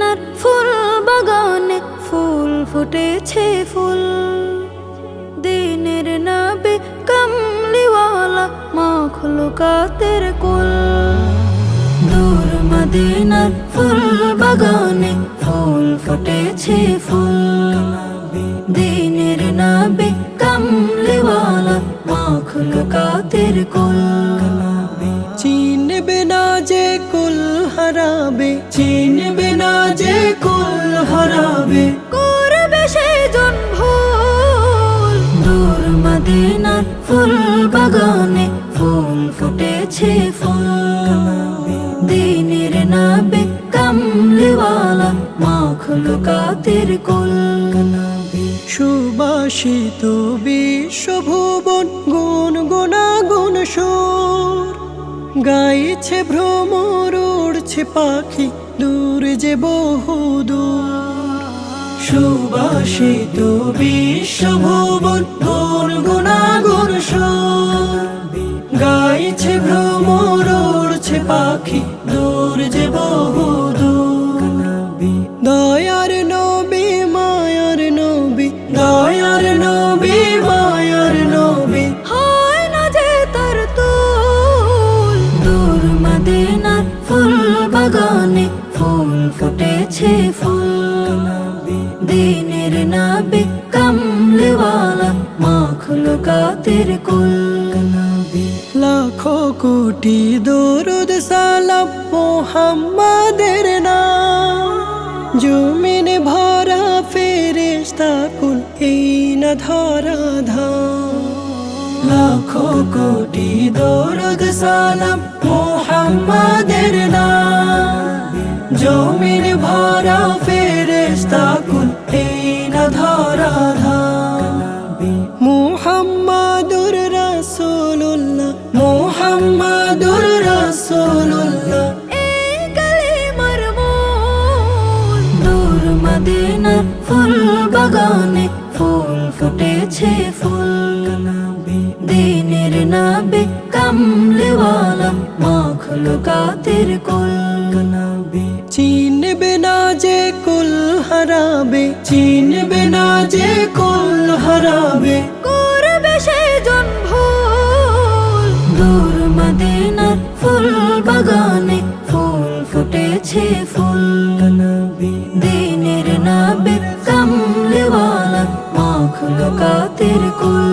মদিনার ফুল বাগানে ফুল ফুটেছে ফুল। দিনের নবী কামলিওয়ালা মাখলুকাতের কুল। দূর মদিনার ফুল বাগানে ফুল ফুটেছে ফুল। দিনের নবী কামলিওয়ালা মাখলুকাতের কুল। চিনবে না যে কুল হারাবে, চিনবে না যে কুল হারাবে, করবে সেজন ভুল। দূর মদিনার ফুল বাগানে ফুল ফুটেছে ফুল। দিনের নবী কামলিওয়ালা মাখলুকাতের কুল। সুবাসিত বিশ্বভুবন গুন গুনাগুন সুর গাইছে ভ্রমর, উড়ছে পাখি দূর যে বহুদূর। সুবাসিত বিশ্বভুবন গুন গুনাগুন সুর গাইছে ভ্রমর, উড়ছে পাখি দূর যে বহুদূর। দয়ার নবী মায়ার নবী, দয়ার নবী মায়ার নবী, হয় না যে তার তুল। দূর মদিনার ফুল বাগানে ফুল ফুটেছে ফুল। দিনের নবী কামলিওয়ালা মাখলুকাতের কুল। লাখো কোটি দরুদ সালাম মুহাম্মাদের নাম। জমিন ভরা ফেরেশতা কুল এই না ধরা ধাম। লাখো কোটি দরুদ সালাম মুহাম্মাদের নাম। জমিন ভরা ফেরেশতা কুল এই না ধরা ধাম। মুহাম্মাদুর রাসূলুল্লাহ, মুহাম্মাদুর রাসূলুল্লাহ, এই কালিমার মূল। দূর মদিনার ফুল বাগানে ফুল ফুটেছে ফুল। দিনের নবী কামলিওয়ালা মাখলুকাতের কুল। চিনবে না যে কুল হারাবে, চিনবে না যে কুল হারাবে, করবে সেজন ভুল। দূর মদিনার ফুল বাগানে ফুল ফুটেছে ফুল। দিনের নবী কামলিওয়ালা মাখলুকাতের কুল।